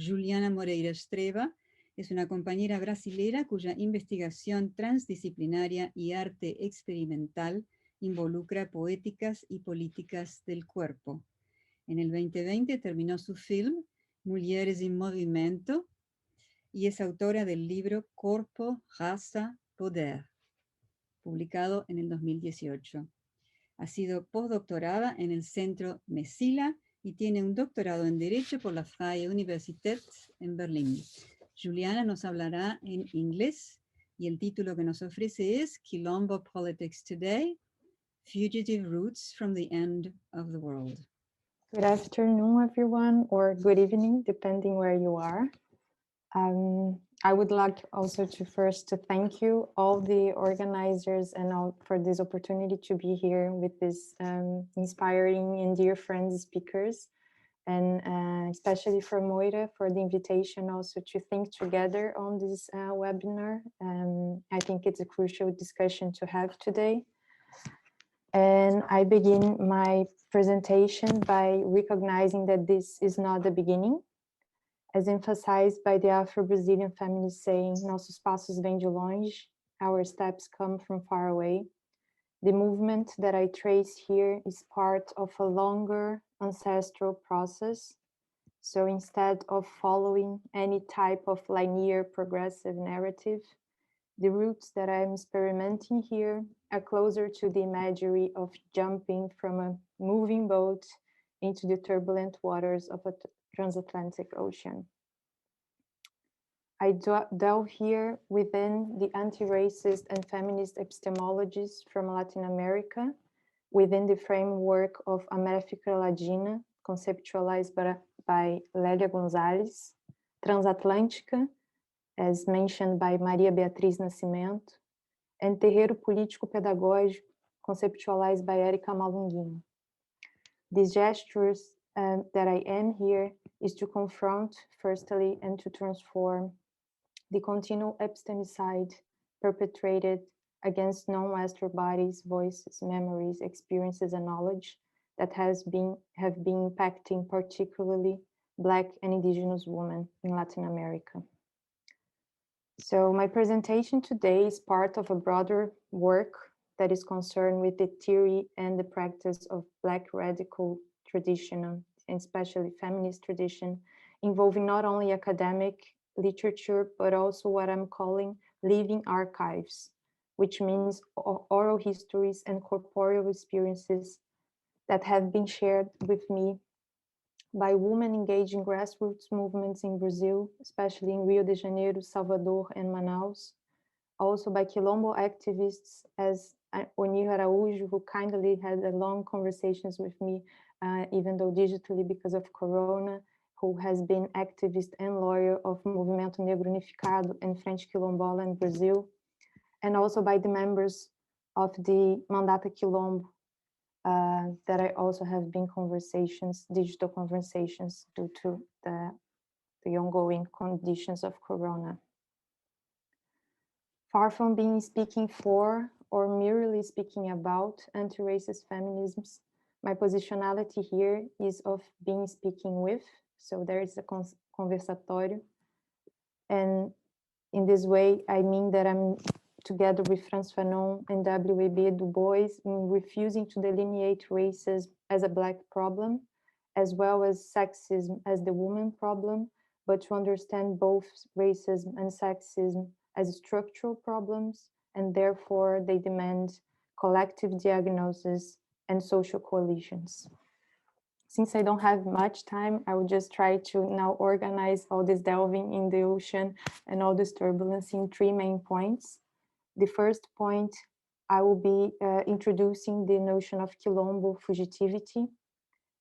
Juliana Streva es una compañera brasilera cuya investigación transdisciplinaria y arte experimental involucra poéticas y políticas del cuerpo. En el 2020 terminó su film, Mulheres em Movimento, y es autora del libro Corpo, Raça, Poder, publicado en el 2018. Ha sido postdoctorada en el Centro Messila y tiene un doctorado en Derecho por la Freie Universität en Berlín. Juliana nos hablará en inglés y el título que nos ofrece es Quilombo Politics Today, Fugitive Routes from the End of the World. Good afternoon, everyone, or good evening, depending where you are. I would like also to first thank you, all the organizers, and all for this opportunity to be here with this inspiring and dear friends speakers, and especially for Moira for the invitation also to think together on this webinar. I think it's a crucial discussion to have today. And I begin my presentation by recognizing that this is not the beginning, as emphasized by the Afro-Brazilian feminist saying, nossos passos vêm de longe, our steps come from far away. The movement that I trace here is part of a longer ancestral process. So instead of following any type of linear progressive narrative, the routes that I'm experimenting here are closer to the imagery of jumping from a moving boat into the turbulent waters of a transatlantic ocean. I delve here within the anti-racist and feminist epistemologies from Latin America, within the framework of América Latina, conceptualized by Lélia Gonzalez, Transatlântica, as mentioned by Maria Beatriz Nascimento, and Terreiro Político-Pedagógico, conceptualized by Érica Malunguinho. These gestures that I am here is to confront, firstly, and to transform the continual epistemicide perpetrated against non-Western bodies, voices, memories, experiences, and knowledge that have been impacting particularly Black and Indigenous women in Latin America. So my presentation today is part of a broader work that is concerned with the theory and the practice of Black radical tradition, and especially feminist tradition, involving not only academic literature, but also what I'm calling living archives, which means oral histories and corporeal experiences that have been shared with me by women engaged in grassroots movements in Brazil, especially in Rio de Janeiro, Salvador, and Manaus. Also by Quilombo activists as Onir Araújo, who kindly had long conversations with me, even though digitally because of Corona, who has been activist and lawyer of Movimento Negro Unificado and Frente Quilombola in Brazil, and also by the members of the Mandata Quilombo, that I also have been digital conversations due to the ongoing conditions of Corona. Far from being speaking for or merely speaking about anti-racist feminisms, my positionality here is of being speaking with, so there is a conversatório. And in this way, I mean that I'm together with Frantz Fanon and W.E.B. Du Bois in refusing to delineate racism as a Black problem, as well as sexism as the woman problem, but to understand both racism and sexism as structural problems, and therefore they demand collective diagnosis and social coalitions. Since I don't have much time, I will just try to now organize all this delving in the ocean and all this turbulence in three main points. The first point, I will be introducing the notion of Quilombo fugitivity.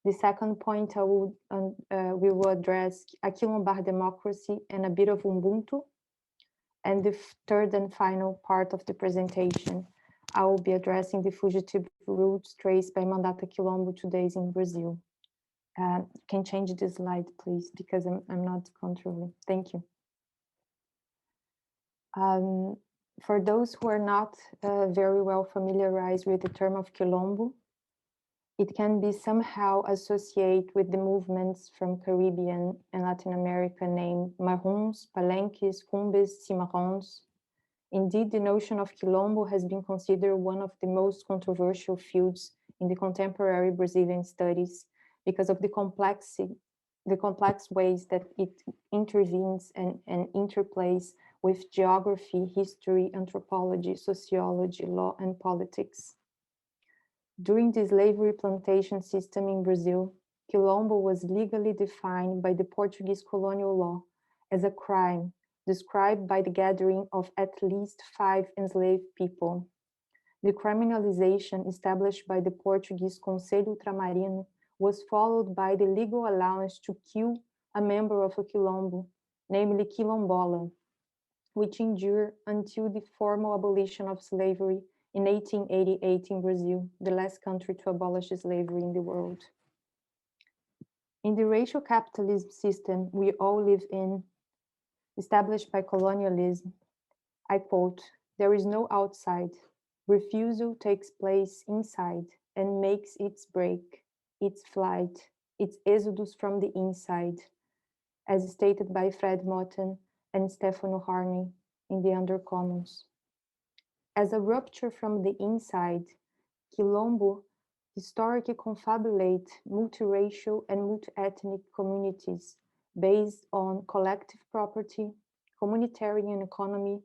The second point, we will address a Quilombar democracy and a bit of Ubuntu. And the third and final part of the presentation, I will be addressing the fugitive routes traced by Mandata Quilombo Todays in Brazil. Can change this slide, please, because I'm not controlling. Thank you. For those who are not very well familiarized with the term of Quilombo, It can be somehow associated with the movements from Caribbean and Latin America named marrons, palenques, cumbes, cimarrons. Indeed, the notion of Quilombo has been considered one of the most controversial fields in the contemporary Brazilian studies because of the complex ways that it intervenes and interplays with geography, history, anthropology, sociology, law, and politics. During the slavery plantation system in Brazil, Quilombo was legally defined by the Portuguese colonial law as a crime described by the gathering of at least 5 enslaved people. The criminalization established by the Portuguese Conselho Ultramarino was followed by the legal allowance to kill a member of a Quilombo, namely Quilombola, which endured until the formal abolition of slavery in 1888 in Brazil, the last country to abolish slavery in the world. In the racial capitalism system we all live in, established by colonialism, I quote, "There is no outside. Refusal takes place inside and makes its break, its flight, its exodus from the inside," as stated by Fred Moten and Stefano Harney in the Undercommons. As a rupture from the inside, Quilombo historically confabulate multiracial and multi-ethnic communities based on collective property, communitarian economy,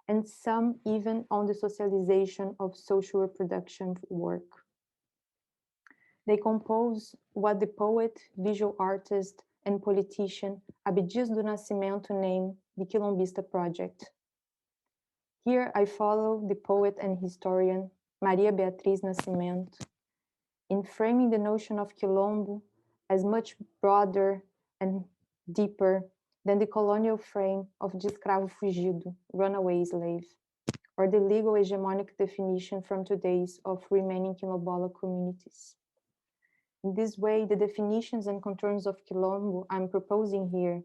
and some even on the socialization of social reproduction work. They compose what the poet, visual artist, and politician Abdias do Nascimento named the Quilombista Project. Here I follow the poet and historian Maria Beatriz Nascimento in framing the notion of Quilombo as much broader and deeper than the colonial frame of de escravo fugido, runaway slave, or the legal hegemonic definition from today's of remaining Quilombola communities. In this way, the definitions and contours of Quilombo I'm proposing here,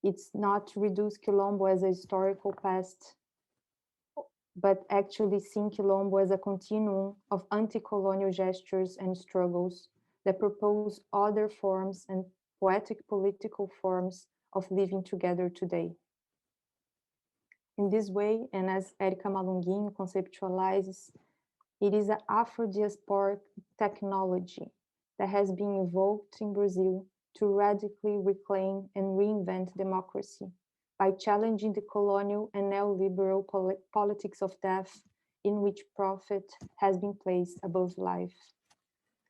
it's not to reduce Quilombo as a historical past, but actually seeing Quilombo as a continuum of anti-colonial gestures and struggles that propose other forms and poetic political forms of living together today. In this way, and as Érica Malunguinho conceptualizes, it is an Afro-diasporic technology that has been evoked in Brazil to radically reclaim and reinvent democracy by challenging the colonial and neoliberal politics of death in which profit has been placed above life.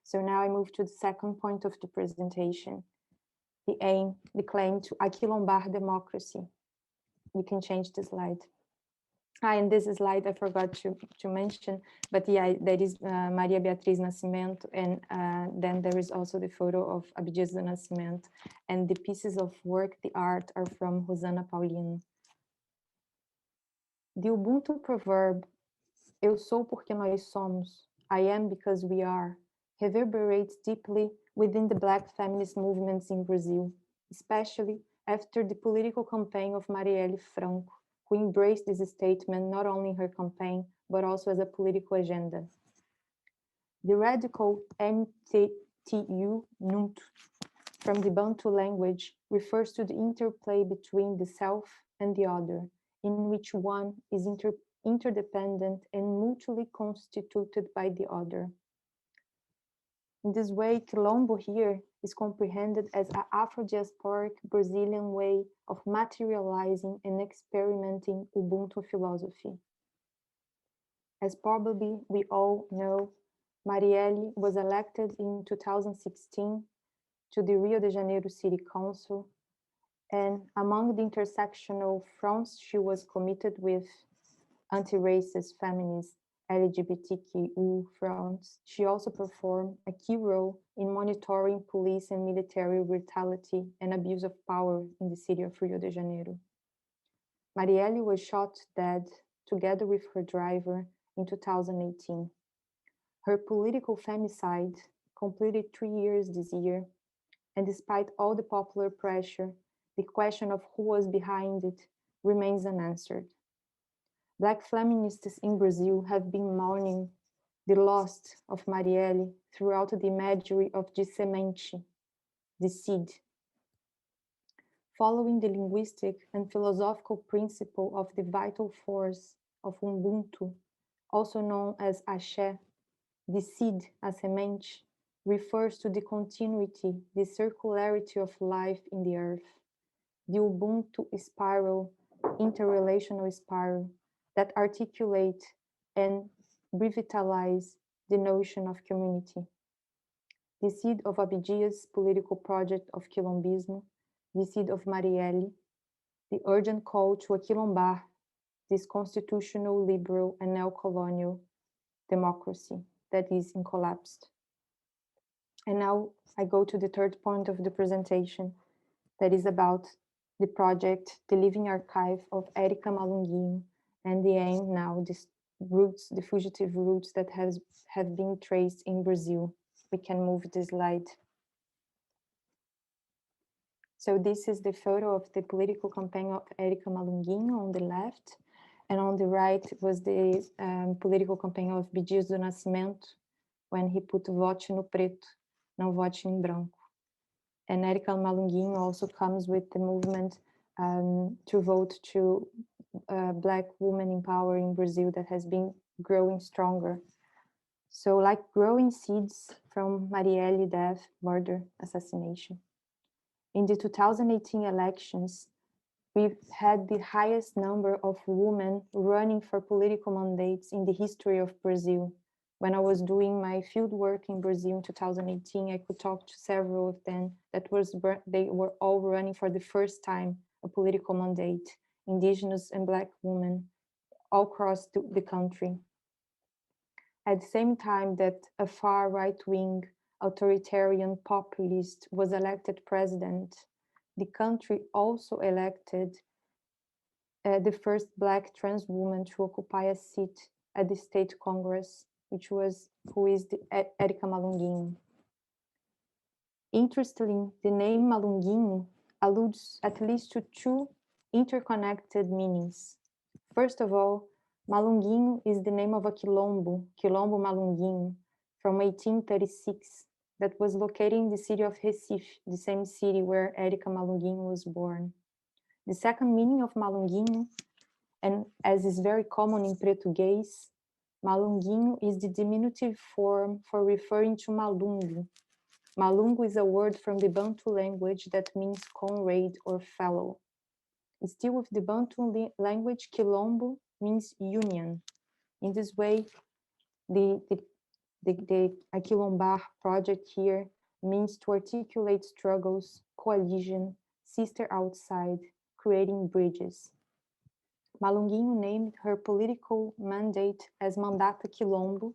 So now I move to the second point of the presentation, the aim, the claim to aquilombar democracy. We can change the slide. And this slide I forgot to mention, but yeah, that is Maria Beatriz Nascimento, and then there is also the photo of Abdias do Nascimento, and the pieces of work, the art, are from Rosana Paulino. The Ubuntu proverb, "Eu sou porque nós somos, I am because we are," reverberates deeply within the Black feminist movements in Brazil, especially after the political campaign of Marielle Franco, who embraced this statement not only in her campaign, but also as a political agenda. The radical NTTU, Nuntu, from the Bantu language, refers to the interplay between the self and the other, in which one is interdependent and mutually constituted by the other. In this way, Quilombo here is comprehended as an Afro-diasporic Brazilian way of materializing and experimenting Ubuntu philosophy. As probably we all know, Marielle was elected in 2016 to the Rio de Janeiro City Council, and among the intersectional fronts she was committed with, anti-racist, feminist, LGBTQ fronts, she also performed a key role in monitoring police and military brutality and abuse of power in the city of Rio de Janeiro. Marielle was shot dead together with her driver in 2018. Her political femicide completed 3 years this year, and despite all the popular pressure, the question of who was behind it remains unanswered. Black feminists in Brazil have been mourning the lost of Marielle throughout the imagery of the semente, the seed. Following the linguistic and philosophical principle of the vital force of Ubuntu, also known as Axé, the seed, a semente, refers to the continuity, the circularity of life in the earth, the Ubuntu spiral, interrelational spiral, that articulate and revitalize the notion of community. The seed of Abdias' political project of Quilombismo, the seed of Marielle, the urgent call to aquilombar this constitutional, liberal, and neo-colonial democracy that is in collapse. And now I go to the third point of the presentation, that is about the project, the Living Archive of Érica Malunguinho, and the aim now, the fugitive routes that have been traced in Brazil. We can move the slide. So this is the photo of the political campaign of Érica Malunguinho on the left, and on the right was the political campaign of Abdias do Nascimento, when he put vote no preto, não vote em branco. And Érica Malunguinho also comes with the movement to vote to Black women in power in Brazil that has been growing stronger. So like growing seeds from Marielle death, murder, assassination. In the 2018 elections, we've had the highest number of women running for political mandates in the history of Brazil. When I was doing my field work in Brazil in 2018, I could talk to several of them they were all running for the first time a political mandate, indigenous and Black women all across the country. At the same time that a far right-wing authoritarian populist was elected president, the country also elected the first Black trans woman to occupy a seat at the state congress, who is Érica Malunguinho. Interestingly, the name Malunguinho alludes at least to two interconnected meanings. First of all, Malunguinho is the name of a Quilombo Malunguinho, from 1836, that was located in the city of Recife, the same city where Érica Malunguinho was born. The second meaning of Malunguinho, and as is very common in Portuguese, Malunguinho is the diminutive form for referring to Malungo. Malungo is a word from the Bantu language that means comrade or fellow. Still with the Bantu language, Quilombo means union. In this way, the Aquilombar project here means to articulate struggles, coalition, sister outside, creating bridges. Malunguinho named her political mandate as Mandata Quilombo,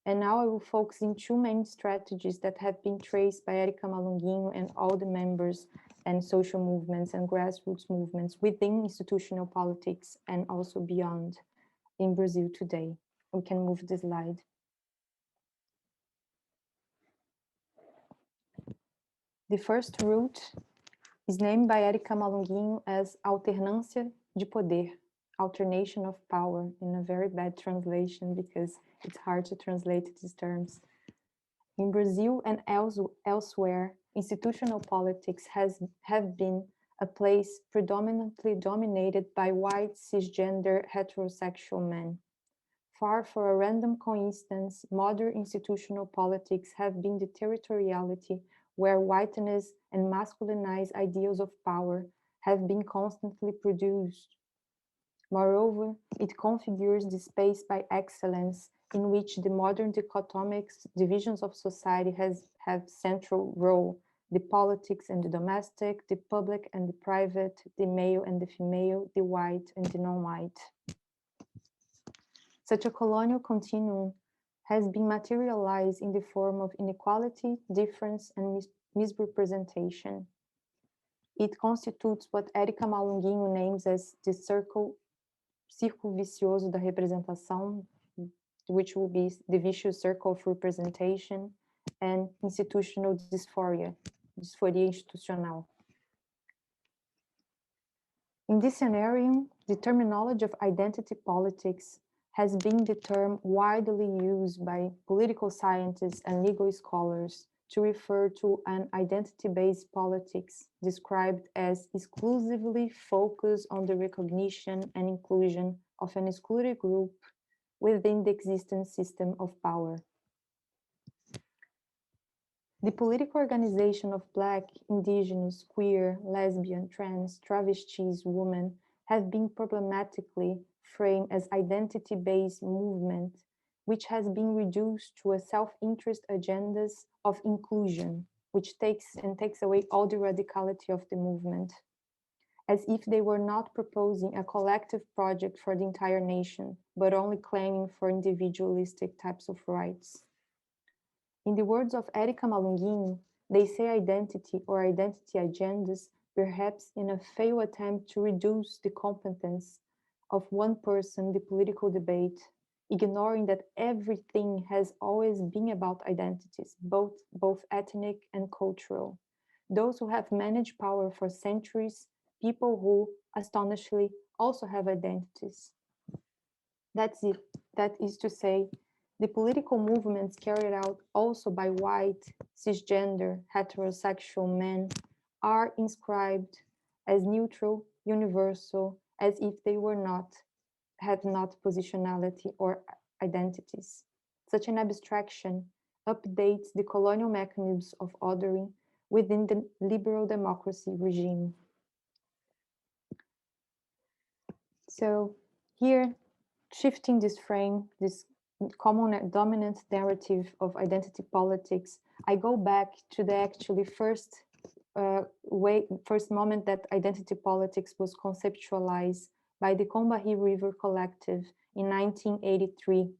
and now I will focus in two main strategies that have been traced by Érica Malunguinho and all the members and social movements and grassroots movements within institutional politics and also beyond in Brazil today. We can move the slide. The first route is named by Érica Malunguinho as Alternância de Poder, alternation of power, in a very bad translation because it's hard to translate these terms. In Brazil and elsewhere, institutional politics have been a place predominantly dominated by white cisgender heterosexual men. Far from a random coincidence, modern institutional politics have been the territoriality where whiteness and masculinized ideals of power have been constantly produced. Moreover, it configures the space by excellence in which the modern dichotomic divisions of society have central role, the politics and the domestic, the public and the private, the male and the female, the white and the non-white. Such a colonial continuum has been materialized in the form of inequality, difference, and misrepresentation. It constitutes what Érica Malunguinho names as the círculo vicioso da representação, which will be the vicious circle of representation, and institutional dysphoria institucional. In this scenario, the terminology of identity politics has been the term widely used by political scientists and legal scholars to refer to an identity-based politics described as exclusively focused on the recognition and inclusion of an excluded group within the existing system of power. The political organization of Black, Indigenous, queer, lesbian, trans, travestis women have been problematically framed as identity-based movement, which has been reduced to a self-interest agendas of inclusion, which takes away all the radicality of the movement, as if they were not proposing a collective project for the entire nation, but only claiming for individualistic types of rights. In the words of Erika Malunguini, they say identity or identity agendas, perhaps in a failed attempt to reduce the competence of one person in the political debate, ignoring that everything has always been about identities, both ethnic and cultural. Those who have managed power for centuries, people who, astonishingly, also have identities. That's it. That is to say, the political movements carried out also by white, cisgender, heterosexual men are inscribed as neutral, universal, as if they had not positionality or identities. Such an abstraction updates the colonial mechanisms of ordering within the liberal democracy regime. So here, shifting this frame, this common dominant narrative of identity politics, I go back to the actually first moment that identity politics was conceptualized by the Combahee River Collective in 1983,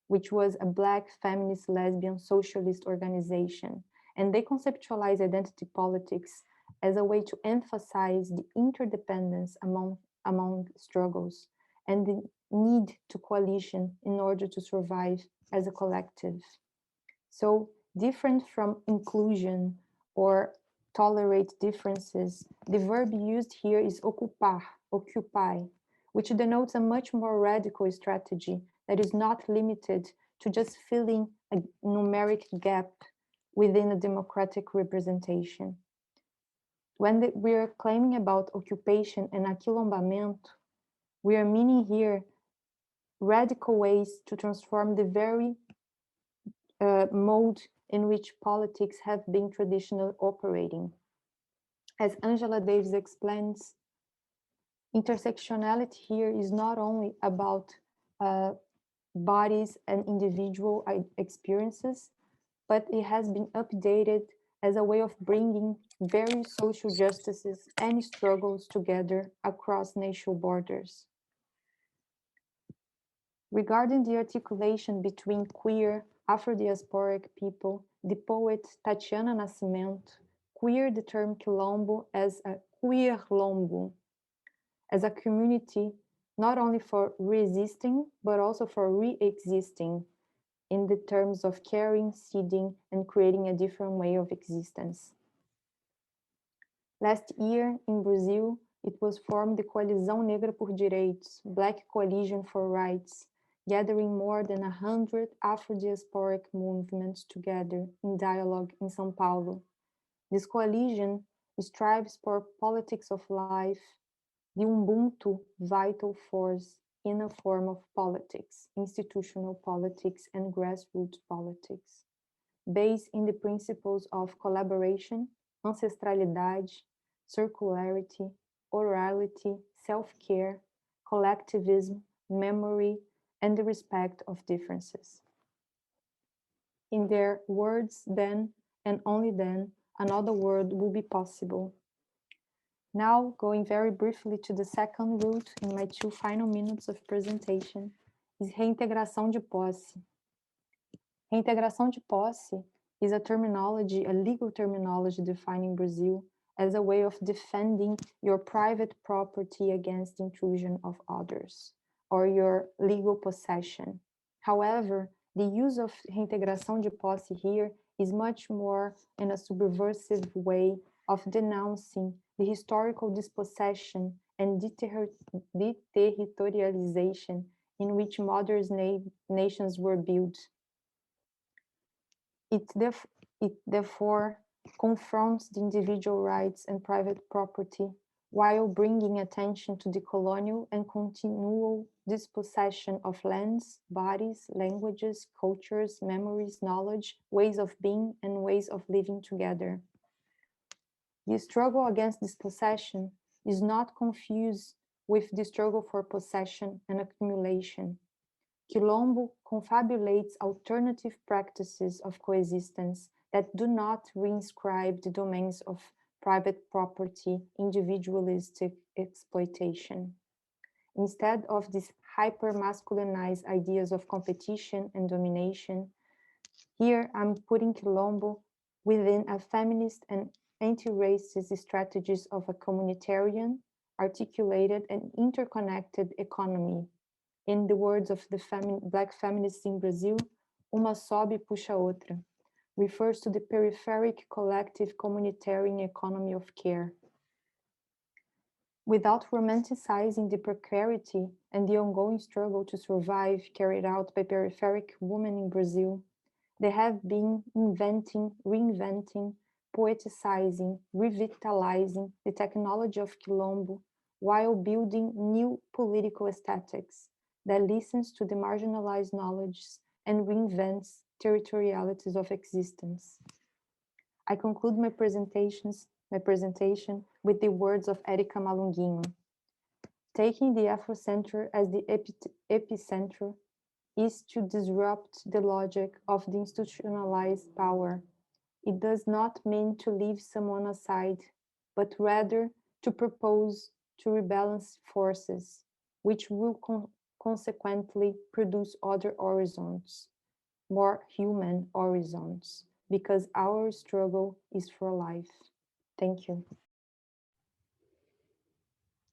which was a Black feminist lesbian socialist organization. And they conceptualized identity politics as a way to emphasize the interdependence among struggles and the need to coalition in order to survive as a collective. So different from inclusion or tolerate differences, the verb used here is ocupar, occupy, which denotes a much more radical strategy that is not limited to just filling a numeric gap within a democratic representation. When we are claiming about occupation and aquilombamento, we are meaning here radical ways to transform the very mode in which politics have been traditionally operating. As Angela Davis explains, intersectionality here is not only about bodies and individual experiences, but it has been updated as a way of bringing various social justices and struggles together across national borders. Regarding the articulation between queer, Afro-diasporic people, the poet Tatiana Nascimento queered the term Quilombo as a queerlombo, as a community not only for resisting, but also for re-existing in the terms of caring, seeding, and creating a different way of existence. Last year in Brazil, it was formed the Coalizão Negra por Direitos, Black Coalition for Rights, gathering more than 100 Afro-diasporic movements together in dialogue in São Paulo. This coalition strives for politics of life, the Ubuntu vital force in a form of politics, institutional politics and grassroots politics, based in the principles of collaboration, ancestralidade, circularity, orality, self-care, collectivism, memory, and the respect of differences. In their words, then, and only then, another world will be possible. Now, going very briefly to the second route in my 2 final minutes of presentation, is reintegração de posse. Reintegração de posse is a terminology, a legal terminology defined in Brazil as a way of defending your private property against intrusion of others, or your legal possession. However, the use of reintegração de posse here is much more in a subversive way of denouncing the historical dispossession and deterritorialization in which modern nations were built. It therefore confronts the individual rights and private property while bringing attention to the colonial and continual dispossession of lands, bodies, languages, cultures, memories, knowledge, ways of being, and ways of living together. The struggle against dispossession is not confused with the struggle for possession and accumulation. Quilombo confabulates alternative practices of coexistence that do not reinscribe the domains of private property, individualistic exploitation. Instead of these hyper-masculinized ideas of competition and domination, here I'm putting Quilombo within a feminist and anti-racist strategies of a communitarian, articulated and interconnected economy. In the words of the Black feminists in Brazil, uma sobe puxa outra, refers to the peripheric collective communitarian economy of care. Without romanticizing the precarity and the ongoing struggle to survive carried out by peripheric women in Brazil, they have been inventing, reinventing, poeticizing, revitalizing the technology of Quilombo while building new political aesthetics that listens to the marginalized knowledges and reinvents territorialities of existence. I conclude my presentation with the words of Érica Malunguinho. Taking the Afrocenter as the epicenter is to disrupt the logic of the institutionalized power. It does not mean to leave someone aside, but rather to propose to rebalance forces, which will consequently produce other horizons, more human horizons, because our struggle is for life. Thank you.